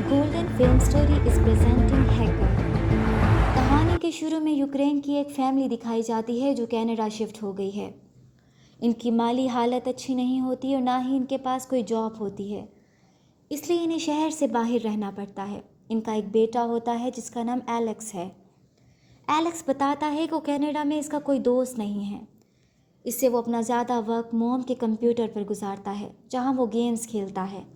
Golden film story is presenting hacker. कहानी के शुरू में यूक्रेन की एक फैमिली दिखाई जाती है जो कनाडा शिफ्ट हो गई है। इनकी माली हालत अच्छी नहीं होती और ना ही इनके पास कोई जॉब होती है, इसलिए इन्हें शहर से बाहर रहना पड़ता है। इनका एक बेटा होता है जिसका नाम एलेक्स है। एलेक्स बताता है कि वो कनाडा में इसका कोई दोस्त नहीं है। इससे वो अपना ज़्यादा वक्त मॉम के कंप्यूटर पर गुजारता है, जहाँ वो गेम्स खेलता है,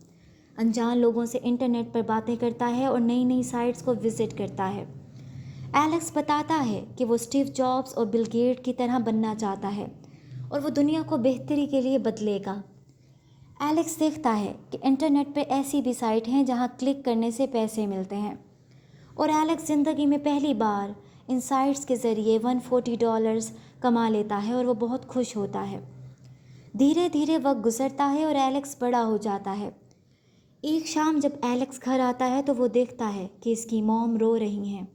अनजान लोगों से इंटरनेट पर बातें करता है और नई नई साइट्स को विज़िट करता है। एलेक्स बताता है कि वो स्टीव जॉब्स और बिल गेट की तरह बनना चाहता है और वो दुनिया को बेहतरी के लिए बदलेगा। एलेक्स देखता है कि इंटरनेट पर ऐसी भी साइट हैं जहां क्लिक करने से पैसे मिलते हैं, और एलेक्स ज़िंदगी में पहली बार इन साइट्स के ज़रिए $140 कमा लेता है और वो बहुत खुश होता है। धीरे धीरे वक्त गुजरता है और एलेक्स बड़ा हो जाता है। एक शाम जब एलेक्स घर आता है तो वो देखता है कि इसकी मॉम रो रही हैं।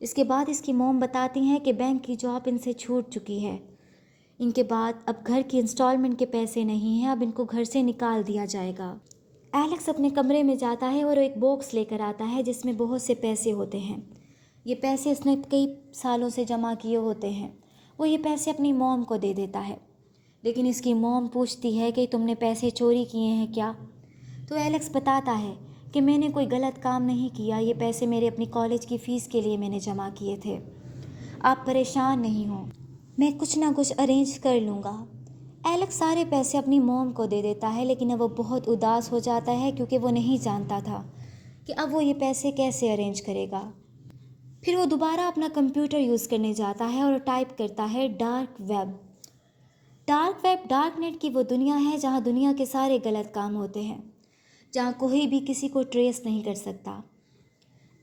इसके बाद इसकी मॉम बताती हैं कि बैंक की जॉब इनसे छूट चुकी है। इनके बाद अब घर की इंस्टॉलमेंट के पैसे नहीं हैं, अब इनको घर से निकाल दिया जाएगा। एलेक्स अपने कमरे में जाता है और एक बॉक्स लेकर आता है जिसमें बहुत से पैसे होते हैं। ये पैसे इसने कई सालों से जमा किए होते हैं। वो ये पैसे अपनी मॉम को दे देता है, लेकिन इसकी मॉम पूछती है कि तुमने पैसे चोरी किए हैं क्या? तो एलेक्स बताता है कि मैंने कोई गलत काम नहीं किया, ये पैसे मेरे अपनी कॉलेज की फ़ीस के लिए मैंने जमा किए थे। आप परेशान नहीं हो, मैं कुछ ना कुछ अरेंज कर लूँगा। एलेक्स सारे पैसे अपनी मॉम को दे देता है, लेकिन अब वो बहुत उदास हो जाता है क्योंकि वो नहीं जानता था कि अब वो ये पैसे कैसे अरेंज करेगा। फिर वो दोबारा अपना कंप्यूटर यूज़ करने जाता है और टाइप करता है dark web. Dark web dark net की वो दुनिया है जहाँ दुनिया के सारे गलत काम होते हैं, जहाँ कोई भी किसी को ट्रेस नहीं कर सकता।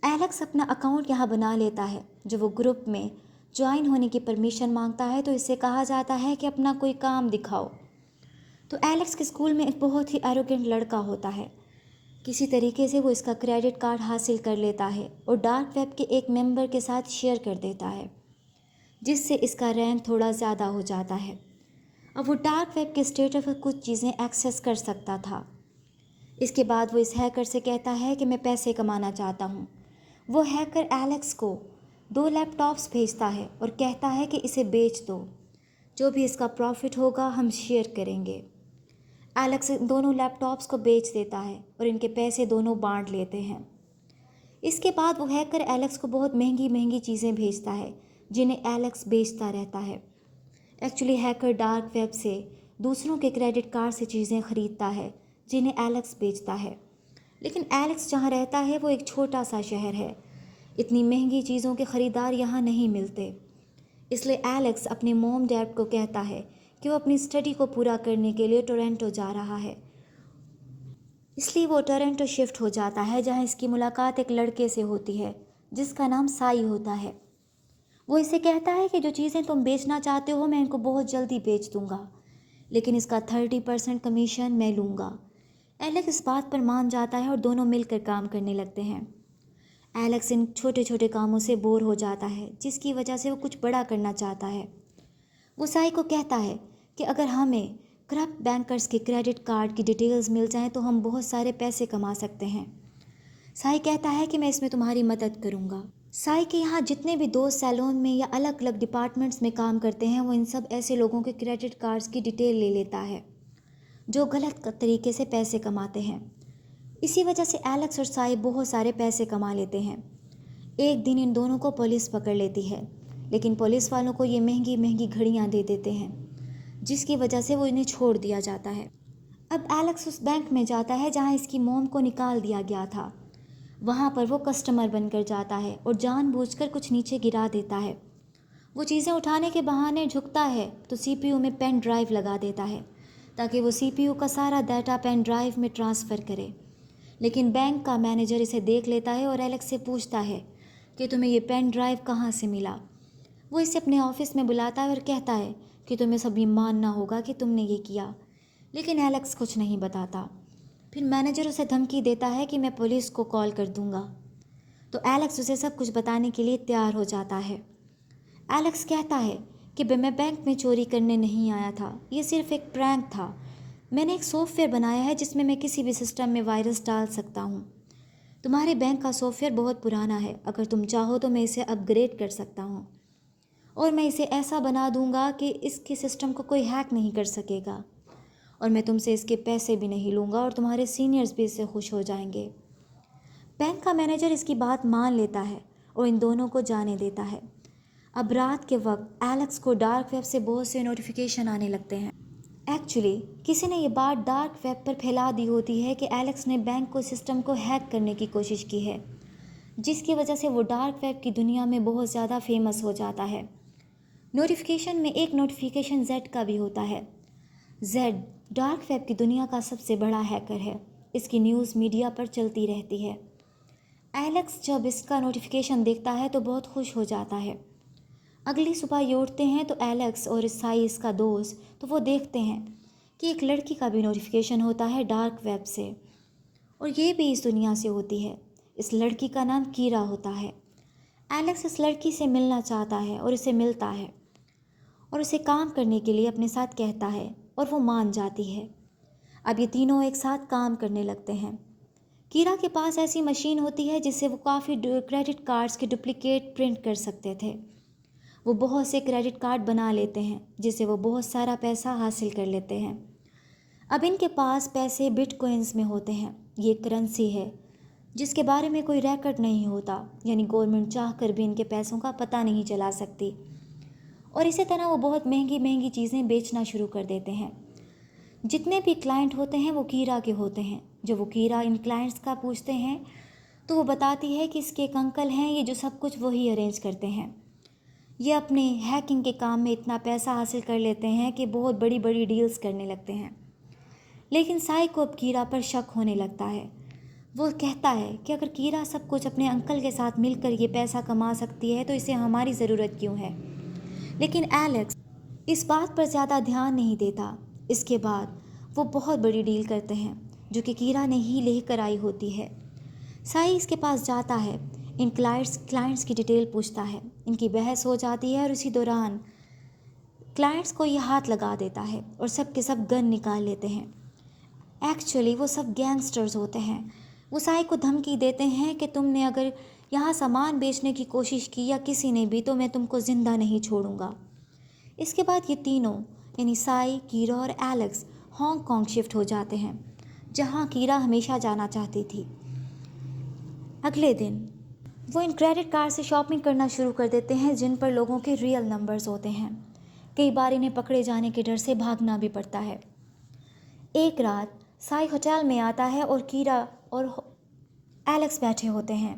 एलेक्स अपना अकाउंट यहाँ बना लेता है। जो वो ग्रुप में ज्वाइन होने की परमिशन मांगता है तो इससे कहा जाता है कि अपना कोई काम दिखाओ। तो एलेक्स के स्कूल में एक बहुत ही एरोगेंट लड़का होता है। किसी तरीके से वो इसका क्रेडिट कार्ड हासिल कर लेता है और डार्क वेब के एक मेंबर के साथ शेयर कर देता है, जिससे इसका रैंक थोड़ा ज़्यादा हो जाता है। अब वो डार्क वेब के स्टेटस पर कुछ चीज़ें एक्सेस कर सकता था। इसके बाद वो इस हैकर से कहता है कि मैं पैसे कमाना चाहता हूँ। वो हैकर एलेक्स को 2 लैपटॉप्स भेजता है और कहता है कि इसे बेच दो, जो भी इसका प्रॉफिट होगा हम शेयर करेंगे। एलेक्स दोनों लैपटॉप्स को बेच देता है और इनके पैसे दोनों बांट लेते हैं। इसके बाद वो हैकर एलेक्स को बहुत महंगी महंगी चीज़ें भेजता है जिन्हें एलेक्स बेचता रहता है। एक्चुअली हैकर डार्क वेब से दूसरों के क्रेडिट कार्ड से चीज़ें ख़रीदता है जिन्हें एलेक्स बेचता है, लेकिन एलेक्स जहाँ रहता है वो एक छोटा सा शहर है। इतनी महंगी चीज़ों के ख़रीदार यहाँ नहीं मिलते, इसलिए एलेक्स अपने मॉम डैड को कहता है कि वो अपनी स्टडी को पूरा करने के लिए टोरंटो जा रहा है। इसलिए वो टोरंटो शिफ्ट हो जाता है, जहाँ इसकी मुलाकात एक लड़के से होती है जिसका नाम साई होता है। वो इसे कहता है कि जो चीज़ें तुम बेचना चाहते हो मैं इनको बहुत जल्दी बेच दूँगा, लेकिन इसका 30% कमीशन मैं लूँगा। एलेक्स इस बात पर मान जाता है और दोनों मिलकर काम करने लगते हैं। एलेक्स इन छोटे छोटे कामों से बोर हो जाता है, जिसकी वजह से वो कुछ बड़ा करना चाहता है। वो साई को कहता है कि अगर हमें करप्ट बैंकर्स के क्रेडिट कार्ड की डिटेल्स मिल जाएं तो हम बहुत सारे पैसे कमा सकते हैं। साई कहता है कि मैं इसमें तुम्हारी मदद करूँगा। साई के यहाँ जितने भी दोस्त सैलून में या अलग अलग डिपार्टमेंट्स में काम करते हैं, वो इन सब ऐसे लोगों के क्रेडिट कार्ड्स की डिटेल ले लेता है जो गलत तरीके से पैसे कमाते हैं। इसी वजह से एलेक्स और साई बहुत सारे पैसे कमा लेते हैं। एक दिन इन दोनों को पुलिस पकड़ लेती है, लेकिन पुलिस वालों को ये महंगी महंगी घड़ियाँ दे देते हैं, जिसकी वजह से वो इन्हें छोड़ दिया जाता है। अब एलेक्स उस बैंक में जाता है जहाँ इसकी मॉम को निकाल दिया गया था। वहाँ पर वो कस्टमर बनकर जाता है और जानबूझकर कुछ नीचे गिरा देता है। वो चीज़ें उठाने के बहाने झुकता है तो सीपीयू में पेन ड्राइव लगा देता है ताकि वो सीपीयू का सारा डाटा पेन ड्राइव में ट्रांसफ़र करे। लेकिन बैंक का मैनेजर इसे देख लेता है और एलेक्स से पूछता है कि तुम्हें ये पेन ड्राइव कहाँ से मिला। वो इसे अपने ऑफिस में बुलाता है और कहता है कि तुम्हें सब ये मानना होगा कि तुमने ये किया, लेकिन एलेक्स कुछ नहीं बताता। फिर मैनेजर उसे धमकी देता है कि मैं पुलिस को कॉल कर दूंगा। तो एलेक्स उसे सब कुछ बताने के लिए तैयार हो जाता है। एलेक्स कहता है कि मैं बैंक में चोरी करने नहीं आया था, ये सिर्फ एक प्रैंक था। मैंने एक सॉफ्टवेयर बनाया है जिसमें मैं किसी भी सिस्टम में वायरस डाल सकता हूँ। तुम्हारे बैंक का सॉफ्टवेयर बहुत पुराना है, अगर तुम चाहो तो मैं इसे अपग्रेड कर सकता हूँ और मैं इसे ऐसा बना दूंगा कि इसके सिस्टम को कोई हैक नहीं कर सकेगा, और मैं तुमसे इसके पैसे भी नहीं लूँगा और तुम्हारे सीनियर्स भी इससे खुश हो जाएंगे। बैंक का मैनेजर इसकी बात मान लेता है और इन दोनों को जाने देता है। अब रात के वक्त एलेक्स को डार्क वेब से बहुत से नोटिफिकेशन आने लगते हैं। एक्चुअली किसी ने ये बात डार्क वेब पर फैला दी होती है कि एलेक्स ने बैंक को सिस्टम को हैक करने की कोशिश की है, जिसकी वजह से वो डार्क वेब की दुनिया में बहुत ज़्यादा फेमस हो जाता है। नोटिफिकेशन में एक नोटिफिकेशन जेड का भी होता है। जेड डार्क वेब की दुनिया का सबसे बड़ा हैकर है। इसकी न्यूज़ मीडिया पर चलती रहती है। एलेक्स जब इसका नोटिफिकेशन देखता है तो बहुत खुश हो जाता है। अगली सुबह ये उठते हैं तो एलेक्स और साई इसका दोस्त, तो वो देखते हैं कि एक लड़की का भी नोटिफिकेशन होता है डार्क वेब से, और ये भी इस दुनिया से होती है। इस लड़की का नाम कीरा होता है। एलेक्स इस लड़की से मिलना चाहता है और इसे मिलता है और उसे काम करने के लिए अपने साथ कहता है और वो मान जाती है। अब ये तीनों एक साथ काम करने लगते हैं। कीरा के पास ऐसी मशीन होती है जिससे वो काफ़ी क्रेडिट कार्ड्स के डुप्लिकेट प्रिंट कर सकते थे। वो बहुत से क्रेडिट कार्ड बना लेते हैं जिससे वो बहुत सारा पैसा हासिल कर लेते हैं। अब इनके पास पैसे बिटकॉइंस में होते हैं। ये करेंसी है जिसके बारे में कोई रिकॉर्ड नहीं होता, यानी गवर्नमेंट चाह कर भी इनके पैसों का पता नहीं चला सकती। और इसी तरह वो बहुत महंगी महंगी चीज़ें बेचना शुरू कर देते हैं। जितने भी क्लाइंट होते हैं वो कीरा के होते हैं। जब वो कीरा इन क्लाइंट्स का पूछते हैं तो वो बताती है कि इसके एक अंकल हैं, ये जो सब कुछ वही अरेंज करते हैं। ये अपने हैकिंग के काम में इतना पैसा हासिल कर लेते हैं कि बहुत बड़ी बड़ी डील्स करने लगते हैं। लेकिन साई को अब कीरा पर शक होने लगता है। वो कहता है कि अगर कीरा सब कुछ अपने अंकल के साथ मिलकर ये पैसा कमा सकती है तो इसे हमारी ज़रूरत क्यों है। लेकिन एलेक्स इस बात पर ज़्यादा ध्यान नहीं देता। इसके बाद वो बहुत बड़ी डील करते हैं जो कि कीरा ने ही लेकर आई होती है। साई इसके पास जाता है, इन क्लाइंट्स की डिटेल पूछता है। इनकी बहस हो जाती है और इसी दौरान क्लाइंट्स को ये हाथ लगा देता है और सब के सब गन निकाल लेते हैं। एक्चुअली वो सब गैंगस्टर्स होते हैं। वो साई को धमकी देते हैं कि तुमने अगर यहाँ सामान बेचने की कोशिश की या किसी ने भी, तो मैं तुमको ज़िंदा नहीं छोड़ूंगा। इसके बाद ये तीनों यानी साई, कीरा और एलेक्स हांगकांग शिफ्ट हो जाते हैं, जहाँ कीरा हमेशा जाना चाहती थी। अगले दिन वो इन क्रेडिट कार्ड से शॉपिंग करना शुरू कर देते हैं जिन पर लोगों के रियल नंबर्स होते हैं। कई बार इन्हें पकड़े जाने के डर से भागना भी पड़ता है। एक रात साई होटल में आता है और कीरा और एलेक्स बैठे होते हैं।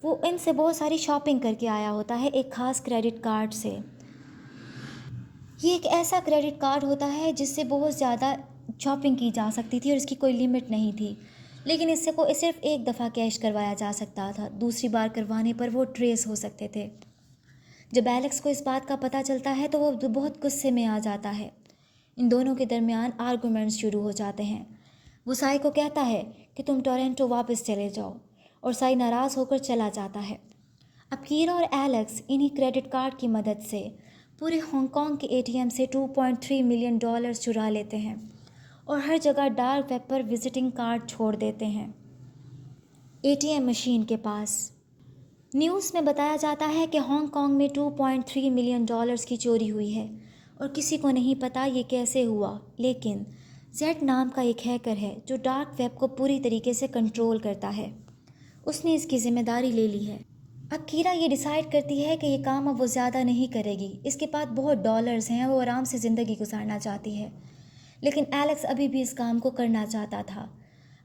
वो इनसे बहुत सारी शॉपिंग करके आया होता है एक ख़ास क्रेडिट कार्ड से। ये एक ऐसा क्रेडिट कार्ड होता है जिससे बहुत ज़्यादा शॉपिंग की जा सकती थी और इसकी कोई लिमिट नहीं थी, लेकिन इससे को सिर्फ एक दफ़ा कैश करवाया जा सकता था। दूसरी बार करवाने पर वो ट्रेस हो सकते थे। जब एलेक्स को इस बात का पता चलता है तो वो बहुत गुस्से में आ जाता है। इन दोनों के दरमियान आर्गूमेंट्स शुरू हो जाते हैं। वो साई को कहता है कि तुम टोरंटो वापस चले जाओ, और साई नाराज़ होकर चला जाता है। अब कीरा और एलेक्स इन्हीं क्रेडिट कार्ड की मदद से पूरे हांगकांग के एटीएम से $2.3 मिलियन चुरा लेते हैं और हर जगह डार्क वेब पर विजिटिंग कार्ड छोड़ देते हैं एटीएम मशीन के पास। न्यूज़ में बताया जाता है कि हांगकांग में $2.3 मिलियन की चोरी हुई है और किसी को नहीं पता ये कैसे हुआ, लेकिन जेड नाम का एक हैकर है जो डार्क वेब को पूरी तरीके से कंट्रोल करता है। उसने इसकी जिम्मेदारी ले ली है। अब कीरा ये डिसाइड करती है कि ये काम अब वो ज़्यादा नहीं करेगी। इसके पास बहुत डॉलर्स हैं, वो आराम से ज़िंदगी गुजारना चाहती है। लेकिन एलेक्स अभी भी इस काम को करना चाहता था।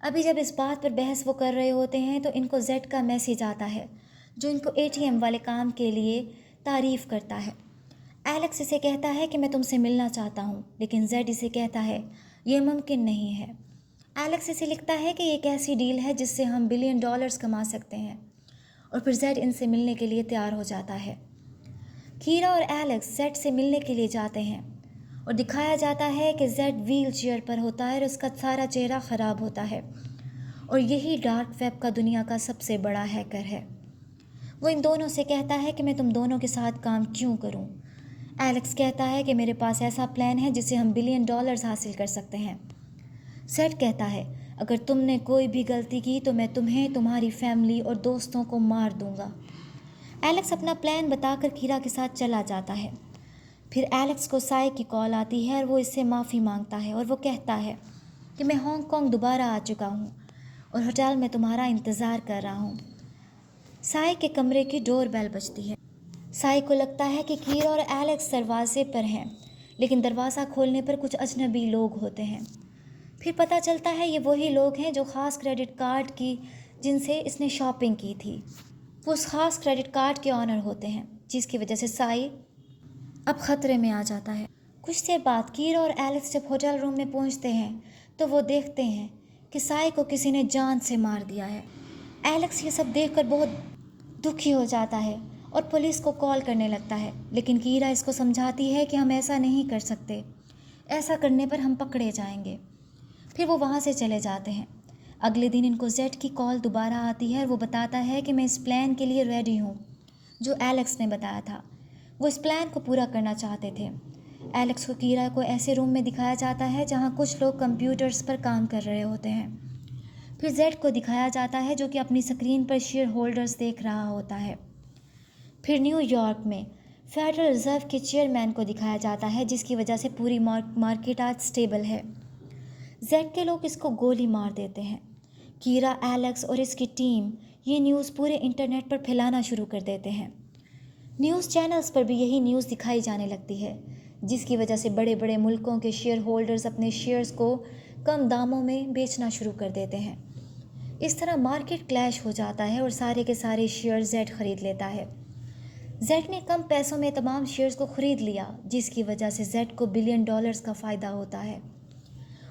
अभी जब इस बात पर बहस वो कर रहे होते हैं तो इनको जेड का मैसेज आता है जो इनको एटीएम वाले काम के लिए तारीफ़ करता है। एलेक्स इसे कहता है कि मैं तुमसे मिलना चाहता हूँ, लेकिन जेड इसे कहता है यह मुमकिन नहीं है। एलेक्स इसे लिखता है कि एक ऐसी डील है जिससे हम $1 बिलियन कमा सकते हैं, और फिर जेड इनसे मिलने के लिए तैयार हो जाता है। कीरा और एलेक्स जेड से मिलने के लिए जाते हैं और दिखाया जाता है कि जेड व्हील चेयर पर होता है और उसका सारा चेहरा ख़राब होता है, और यही डार्क वेब का दुनिया का सबसे बड़ा हैकर है। वो इन दोनों से कहता है कि मैं तुम दोनों के साथ काम क्यों करूं। एलेक्स कहता है कि मेरे पास ऐसा प्लान है जिससे हम $1 बिलियन हासिल कर सकते हैं। जेड कहता है اگر تم نے کوئی بھی غلطی کی تو میں تمہیں، تمہاری فیملی اور دوستوں کو مار دوں گا۔ ایلیکس اپنا پلان بتا کر کیرا کے ساتھ چلا جاتا ہے۔ پھر ایلیکس کو سائے کی کال آتی ہے اور وہ اس سے معافی مانگتا ہے اور وہ کہتا ہے کہ میں ہانگ کانگ دوبارہ آ چکا ہوں اور ہوٹل میں تمہارا انتظار کر رہا ہوں۔ سائے کے کمرے کی ڈور بیل بجتی ہے۔ سائے کو لگتا ہے کہ کیرا اور ایلیکس دروازے پر ہیں، لیکن دروازہ کھولنے پر کچھ اجنبی لوگ ہوتے ہیں۔ پھر پتہ چلتا ہے یہ وہی لوگ ہیں جو خاص کریڈٹ کارڈ کی جن سے اس نے شاپنگ کی تھی۔ وہ اس خاص کریڈٹ کارڈ کے آنر ہوتے ہیں، جس کی وجہ سے سائے اب خطرے میں آ جاتا ہے۔ کچھ دیر بعد کیرا اور ایلیکس جب ہوٹل روم میں پہنچتے ہیں تو وہ دیکھتے ہیں کہ سائے کو کسی نے جان سے مار دیا ہے۔ ایلیکس یہ سب دیکھ کر بہت دکھی ہو جاتا ہے اور پولیس کو کال کرنے لگتا ہے، لیکن کیرا اس کو سمجھاتی ہے کہ ہم ایسا نہیں کر سکتے، ایسا کرنے پر ہم پکڑے جائیں گے۔ پھر وہ وہاں سے چلے جاتے ہیں۔ اگلے دن ان کو زیڈ کی کال دوبارہ آتی ہے اور وہ بتاتا ہے کہ میں اس پلان کے لیے ریڈی ہوں جو ایلیکس نے بتایا تھا۔ وہ اس پلان کو پورا کرنا چاہتے تھے۔ ایلیکس کو کیرا کو ایسے روم میں دکھایا جاتا ہے جہاں کچھ لوگ کمپیوٹرز پر کام کر رہے ہوتے ہیں۔ پھر زیڈ کو دکھایا جاتا ہے جو کہ اپنی سکرین پر شیئر ہولڈرز دیکھ رہا ہوتا ہے۔ پھر نیو یارک میں فیڈرل ریزرو کے چیئرمین کو دکھایا جاتا ہے، جس کی وجہ سے پوری مارکیٹ آج سٹیبل ہے۔ زیڈ کے لوگ اس کو گولی مار دیتے ہیں۔ کیرا، ایلیکس اور اس کی ٹیم یہ نیوز پورے انٹرنیٹ پر پھیلانا شروع کر دیتے ہیں۔ نیوز چینلز پر بھی یہی نیوز دکھائی جانے لگتی ہے، جس کی وجہ سے بڑے بڑے ملکوں کے شیئر ہولڈرز اپنے شیئرز کو کم داموں میں بیچنا شروع کر دیتے ہیں۔ اس طرح مارکیٹ کلیش ہو جاتا ہے اور سارے کے سارے شیئر زیڈ خرید لیتا ہے۔ زیڈ نے کم پیسوں میں تمام شیئرز کو خرید لیا، جس کی وجہ سے زیڈ کو $بلین کا فائدہ ہوتا ہے۔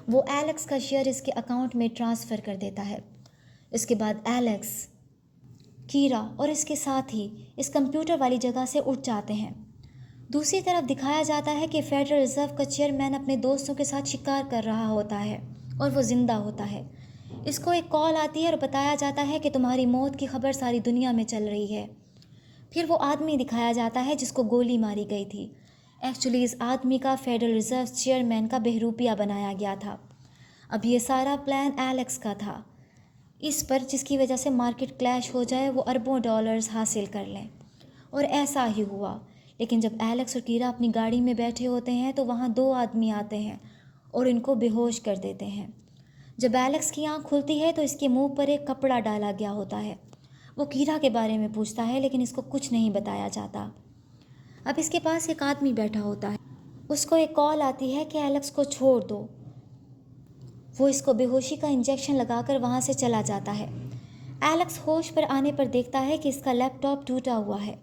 وہ ایلیکس کا شیئر اس کے اکاؤنٹ میں ٹرانسفر کر دیتا ہے۔ اس کے بعد ایلیکس، کیرا اور اس کے ساتھی اس کمپیوٹر والی جگہ سے اٹھ جاتے ہیں۔ دوسری طرف دکھایا جاتا ہے کہ فیڈرل ریزرو کا چیئرمین اپنے دوستوں کے ساتھ شکار کر رہا ہوتا ہے اور وہ زندہ ہوتا ہے۔ اس کو ایک کال آتی ہے اور بتایا جاتا ہے کہ تمہاری موت کی خبر ساری دنیا میں چل رہی ہے۔ پھر وہ آدمی دکھایا جاتا ہے جس کو گولی ماری گئی تھی۔ ایکچولی اس آدمی کا فیڈرل ریزرو چیئرمین کا بہروپیہ بنایا گیا تھا۔ اب یہ سارا پلان ایلیکس کا تھا، اس پر جس کی وجہ سے مارکیٹ کلیش ہو جائے، وہ اربوں ڈالرز حاصل کر لیں، اور ایسا ہی ہوا۔ لیکن جب ایلیکس اور کیرا اپنی گاڑی میں بیٹھے ہوتے ہیں تو وہاں دو آدمی آتے ہیں اور ان کو بے ہوش کر دیتے ہیں۔ جب ایلیکس کی آنکھ کھلتی ہے تو اس کے منہ پر ایک کپڑا ڈالا گیا ہوتا ہے۔ وہ کیرا کے بارے میں پوچھتا ہے لیکن اس کو کچھ نہیں بتایا جاتا۔ اب اس کے پاس ایک آدمی بیٹھا ہوتا ہے۔ اس کو ایک کال آتی ہے کہ ایلیکس کو چھوڑ دو۔ وہ اس کو بے ہوشی کا انجیکشن لگا کر وہاں سے چلا جاتا ہے۔ ایلیکس ہوش پر آنے پر دیکھتا ہے کہ اس کا لیپ ٹاپ ٹوٹا ہوا ہے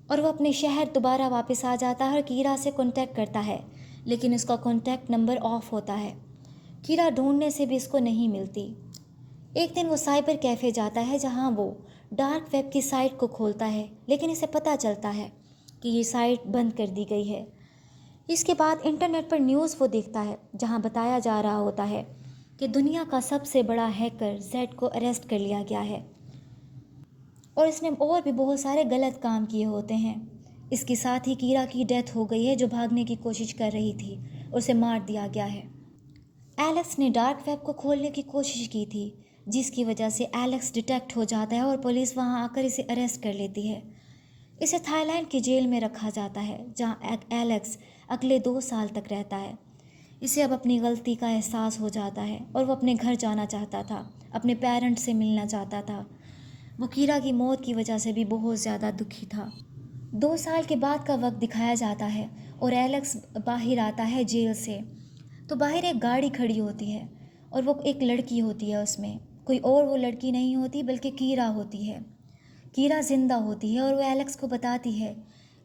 اور وہ اپنے شہر دوبارہ واپس آ جاتا ہے اور کیرا سے کانٹیکٹ کرتا ہے، لیکن اس کا کانٹیکٹ نمبر آف ہوتا ہے۔ کیرا ڈھونڈنے سے بھی اس کو نہیں ملتی۔ ایک دن وہ سائبر کیفے جاتا ہے جہاں وہ ڈارک ویب کی سائٹ کو کھولتا ہے، لیکن اسے پتہ چلتا ہے کہ یہ سائٹ بند کر دی گئی ہے۔ اس کے بعد انٹرنیٹ پر نیوز وہ دیکھتا ہے جہاں بتایا جا رہا ہوتا ہے کہ دنیا کا سب سے بڑا ہیکر زیڈ کو اریسٹ کر لیا گیا ہے اور اس نے اور بھی بہت سارے غلط کام کیے ہوتے ہیں۔ اس کے ساتھ ہی کیرا کی ڈیتھ ہو گئی ہے جو بھاگنے کی کوشش کر رہی تھی اور اسے مار دیا گیا ہے۔ ایلیکس نے ڈارک ویب کو کھولنے کی کوشش کی تھی، جس کی وجہ سے ایلیکس ڈیٹیکٹ ہو جاتا ہے اور پولیس وہاں آ کر اسے اریسٹ کر لیتی ہے۔ اسے تھائی لینڈ کی جیل میں رکھا جاتا ہے جہاں ایلیکس اگلے 2 سال تک رہتا ہے۔ اسے اب اپنی غلطی کا احساس ہو جاتا ہے اور وہ اپنے گھر جانا چاہتا تھا، اپنے پیرنٹس سے ملنا چاہتا تھا۔ وہ کیرا کی موت کی وجہ سے بھی بہت زیادہ دکھی تھا۔ 2 سال کے بعد کا وقت دکھایا جاتا ہے اور ایلیکس باہر آتا ہے جیل سے، تو باہر ایک گاڑی کھڑی ہوتی ہے اور وہ ایک لڑکی ہوتی ہے، اس میں کوئی اور وہ لڑکی نہیں ہوتی بلکہ کیرا ہوتی ہے۔ کیرا زندہ ہوتی ہے اور وہ ایلیکس کو بتاتی ہے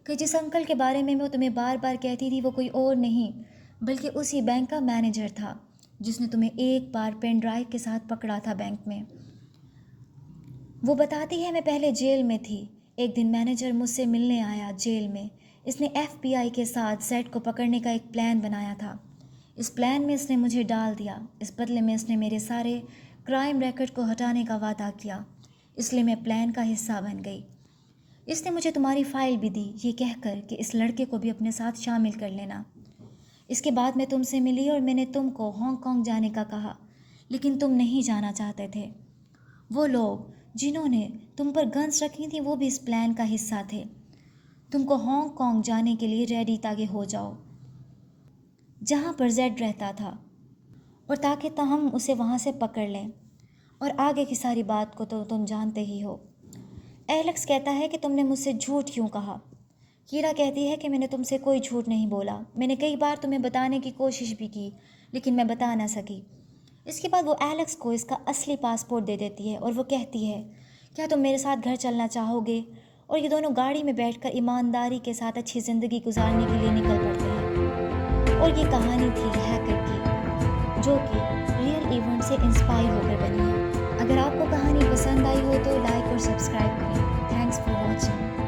کہ جس انکل کے بارے میں وہ تمہیں بار بار کہتی تھی وہ کوئی اور نہیں بلکہ اسی بینک کا مینیجر تھا جس نے تمہیں ایک بار پین ڈرائیو کے ساتھ پکڑا تھا بینک میں۔ وہ بتاتی ہے میں پہلے جیل میں تھی، ایک دن مینیجر مجھ سے ملنے آیا جیل میں۔ اس نے FBI کے ساتھ زیڈ کو پکڑنے کا ایک پلان بنایا تھا۔ اس پلان میں اس نے مجھے ڈال دیا، اس بدلے میں اس نے میرے سارے کرائم ریکارڈ کو ہٹانے کا وعدہ کیا، اس لیے میں پلان کا حصہ بن گئی۔ اس نے مجھے تمہاری فائل بھی دی یہ کہہ کر کہ اس لڑکے کو بھی اپنے ساتھ شامل کر لینا۔ اس کے بعد میں تم سے ملی اور میں نے تم کو ہانگ کانگ جانے کا کہا، لیکن تم نہیں جانا چاہتے تھے۔ وہ لوگ جنہوں نے تم پر گنس رکھی تھیں وہ بھی اس پلان کا حصہ تھے۔ تم کو ہانگ کانگ جانے کے لیے ریڈی تاکہ ہو جاؤ، جہاں پر زیڈ رہتا تھا، اور تاکہ ہم اسے وہاں سے پکڑ لیں، اور آگے کی ساری بات کو تو تم جانتے ہی ہو۔ ایلیکس کہتا ہے کہ تم نے مجھ سے جھوٹ کیوں کہا؟ کیرا کہتی ہے کہ میں نے تم سے کوئی جھوٹ نہیں بولا، میں نے کئی بار تمہیں بتانے کی کوشش بھی کی لیکن میں بتا نہ سکی۔ اس کے بعد وہ ایلیکس کو اس کا اصلی پاسپورٹ دے دیتی ہے اور وہ کہتی ہے کیا تم میرے ساتھ گھر چلنا چاہو گے؟ اور یہ دونوں گاڑی میں بیٹھ کر ایمانداری کے ساتھ اچھی زندگی گزارنے کے لیے نکل پڑتے ہیں۔ اور یہ کہانی تھی ہیکر کی، جو کہ ریئل ایونٹ سے انسپائر ہو کر بنی ہے۔ اگر آپ کو کہانی پسند آئی ہو تو لائک اور سبسکرائب کریں۔ Thanks for watching.